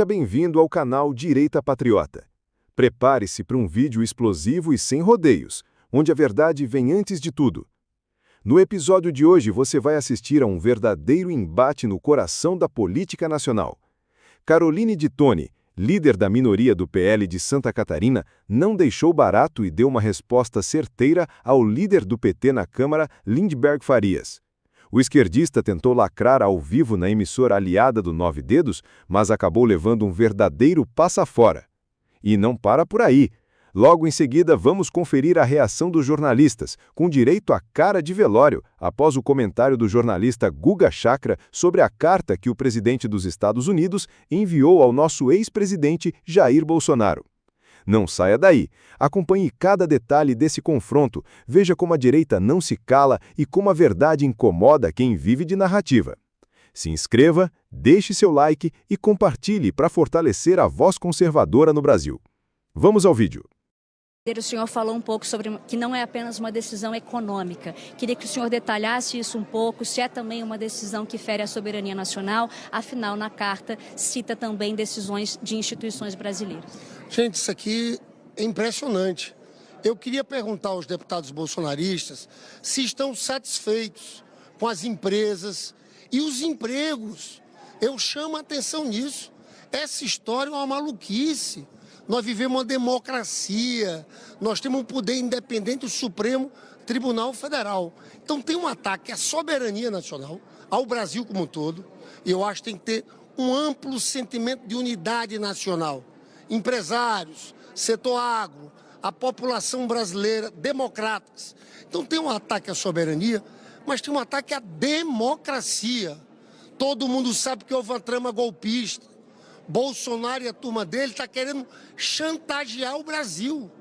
Seja bem-vindo ao canal Direita Patriota. Prepare-se para um vídeo explosivo e sem rodeios, onde a verdade vem antes de tudo. No episódio de hoje você vai assistir a um verdadeiro embate no coração da política nacional. Caroline de Toni, líder da minoria do PL de Santa Catarina, não deixou barato e deu uma resposta certeira ao líder do PT na Câmara, Lindbergh Farias. O esquerdista tentou lacrar ao vivo na emissora aliada do Nove Dedos, mas acabou levando um verdadeiro passa-fora. E não para por aí. Logo em seguida, vamos conferir a reação dos jornalistas, com direito à cara de velório, após o comentário do jornalista Guga Chakra sobre a carta que o presidente dos Estados Unidos enviou ao nosso ex-presidente Jair Bolsonaro. Não saia daí. Acompanhe cada detalhe desse confronto, veja como a direita não se cala e como a verdade incomoda quem vive de narrativa. Se inscreva, deixe seu like e compartilhe para fortalecer a voz conservadora no Brasil. Vamos ao vídeo. O senhor falou um pouco sobre que não é apenas uma decisão econômica. Queria que o senhor detalhasse isso um pouco, se é também uma decisão que fere a soberania nacional, afinal, na carta, cita também decisões de instituições brasileiras. Gente, isso aqui é impressionante. Eu queria perguntar aos deputados bolsonaristas se estão satisfeitos com as empresas e os empregos. Eu chamo a atenção nisso. Essa história é uma maluquice. Nós vivemos uma democracia, nós temos um poder independente, o Supremo Tribunal Federal. Então tem um ataque à soberania nacional, ao Brasil como um todo, e eu acho que tem que ter um amplo sentimento de unidade nacional. Empresários, setor agro, a população brasileira, democratas. Então tem um ataque à soberania, mas tem um ataque à democracia. Todo mundo sabe que houve uma trama golpista. Bolsonaro e a turma dele está querendo chantagear o Brasil.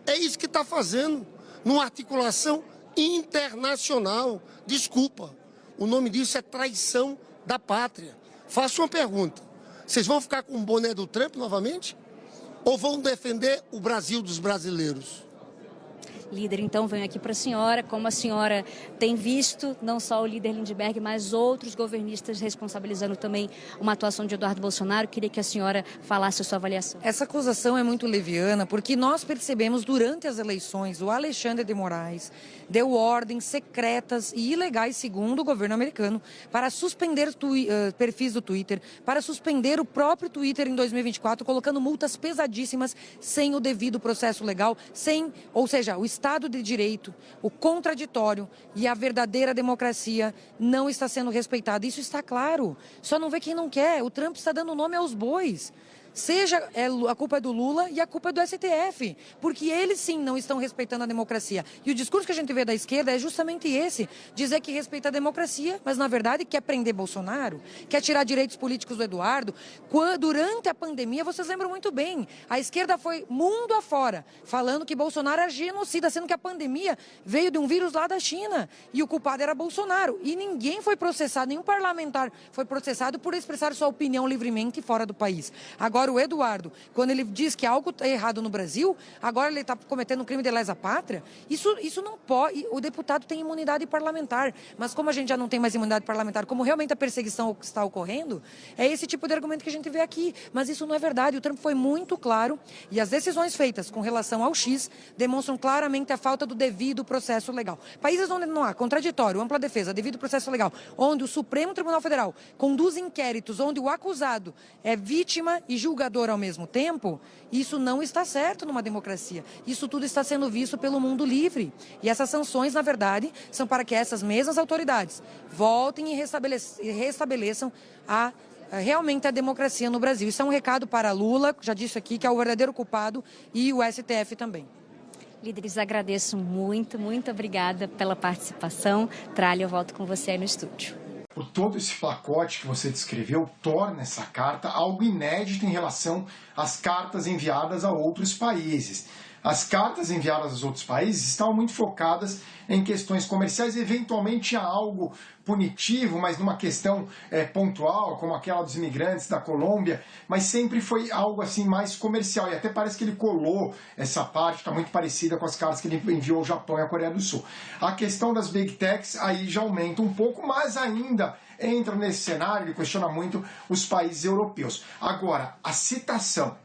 É isso que está fazendo, numa articulação internacional. Desculpa, o nome disso é traição da pátria. Faço uma pergunta, vocês vão ficar com o boné do Trump novamente? Ou vão defender o Brasil dos brasileiros? Líder, então, venho aqui para a senhora, como a senhora tem visto, não só o líder Lindbergh, mas outros governistas responsabilizando também uma atuação de Eduardo Bolsonaro. Queria que a senhora falasse a sua avaliação. Essa acusação é muito leviana, porque nós percebemos durante as eleições, o Alexandre de Moraes deu ordens secretas e ilegais, segundo o governo americano, para suspender perfis do Twitter, para suspender o próprio Twitter em 2024, colocando multas pesadíssimas sem o devido processo legal, ou seja, o Estado de Direito, o contraditório e a verdadeira democracia não está sendo respeitada. Isso está claro. Só não vê quem não quer. O Trump está dando nome aos bois. Seja a culpa é do Lula e a culpa é do STF, porque eles sim não estão respeitando a democracia. E o discurso que a gente vê da esquerda é justamente esse, dizer que respeita a democracia, mas na verdade quer prender Bolsonaro, quer tirar direitos políticos do Eduardo. Durante a pandemia, vocês lembram muito bem, a esquerda foi mundo afora, falando que Bolsonaro era genocida, sendo que a pandemia veio de um vírus lá da China e o culpado era Bolsonaro. E ninguém foi processado, nenhum parlamentar foi processado por expressar sua opinião livremente fora do país. Agora, o Eduardo, quando ele diz que algo está errado no Brasil, agora ele está cometendo um crime de lesa pátria, isso não pode. O deputado tem imunidade parlamentar, mas como a gente já não tem mais imunidade parlamentar, como realmente a perseguição está ocorrendo, é esse tipo de argumento que a gente vê aqui. Mas isso não é verdade. O Trump foi muito claro e as decisões feitas com relação ao X demonstram claramente a falta do devido processo legal. Países onde não há contraditório, ampla defesa, devido processo legal, onde o Supremo Tribunal Federal conduz inquéritos, onde o acusado é vítima e julgador ao mesmo tempo, isso não está certo numa democracia. Isso tudo está sendo visto pelo mundo livre. E essas sanções, na verdade, são para que essas mesmas autoridades voltem e restabeleçam realmente a democracia no Brasil. Isso é um recado para Lula, já disse aqui, que é o verdadeiro culpado, e o STF também. Líderes, agradeço muito, muito obrigada pela participação. Tralha, eu volto com você aí no estúdio. Por todo esse pacote que você descreveu, torna essa carta algo inédito em relação às cartas enviadas a outros países. As cartas enviadas aos outros países estavam muito focadas em questões comerciais, eventualmente há algo punitivo, mas numa questão pontual, como aquela dos imigrantes da Colômbia, mas sempre foi algo assim mais comercial, e até parece que ele colou essa parte, está muito parecida com as cartas que ele enviou ao Japão e à Coreia do Sul. A questão das Big Techs aí já aumenta um pouco, mas ainda entra nesse cenário, ele questiona muito os países europeus. Agora, a citação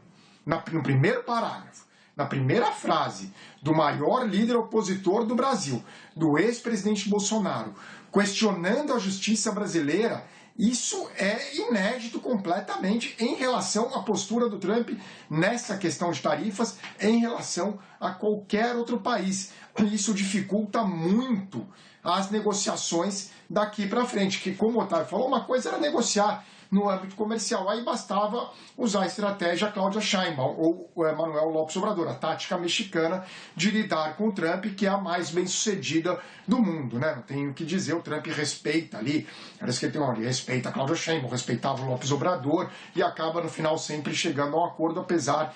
no primeiro parágrafo, na primeira frase, do maior líder opositor do Brasil, do ex-presidente Bolsonaro, questionando a justiça brasileira, isso é inédito completamente em relação à postura do Trump nessa questão de tarifas em relação a qualquer outro país. Isso dificulta muito as negociações daqui para frente, que, como o Otávio falou, uma coisa era negociar no âmbito comercial, aí bastava usar a estratégia Cláudia Sheinbaum ou o Manuel Lopes Obrador, a tática mexicana de lidar com o Trump, que é a mais bem-sucedida do mundo, né? Não tenho o que dizer, o Trump respeita ali, parece que ele respeita a Cláudia Sheinbaum, respeitava o Lopes Obrador e acaba no final sempre chegando a um acordo, apesar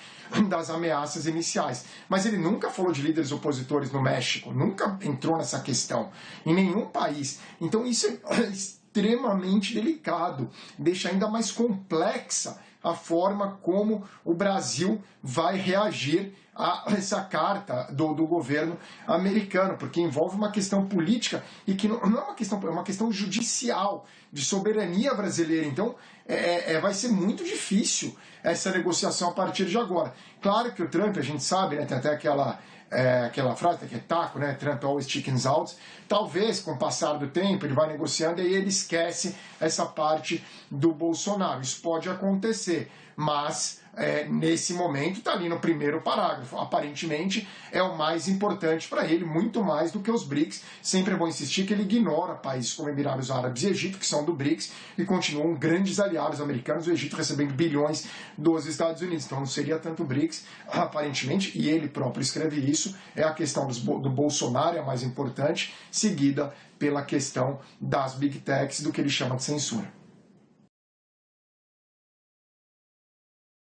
das ameaças iniciais. Mas ele nunca falou de líderes opositores no México, nunca entrou nessa questão em nenhum país. Então isso é extremamente delicado, deixa ainda mais complexa a forma como o Brasil vai reagir a essa carta do governo americano, porque envolve uma questão política e que não é uma questão, é uma questão judicial, de soberania brasileira. Então vai ser muito difícil essa negociação a partir de agora. Claro que o Trump, a gente sabe, né, tem até aquela frase que é taco, né? Trump always chickens out. Talvez, com o passar do tempo, ele vai negociando e ele esquece essa parte do Bolsonaro. Isso pode acontecer, mas nesse momento está ali no primeiro parágrafo. Aparentemente é o mais importante para ele, muito mais do que os BRICS. Sempre é bom insistir que ele ignora países como Emirados Árabes e Egito, que são do BRICS, e continuam grandes aliados americanos, o Egito recebendo bilhões dos Estados Unidos. Então não seria tanto o BRICS, aparentemente, e ele próprio escreve isso, é a questão do Bolsonaro, é a mais importante, seguida pela questão das Big Techs, do que ele chama de censura.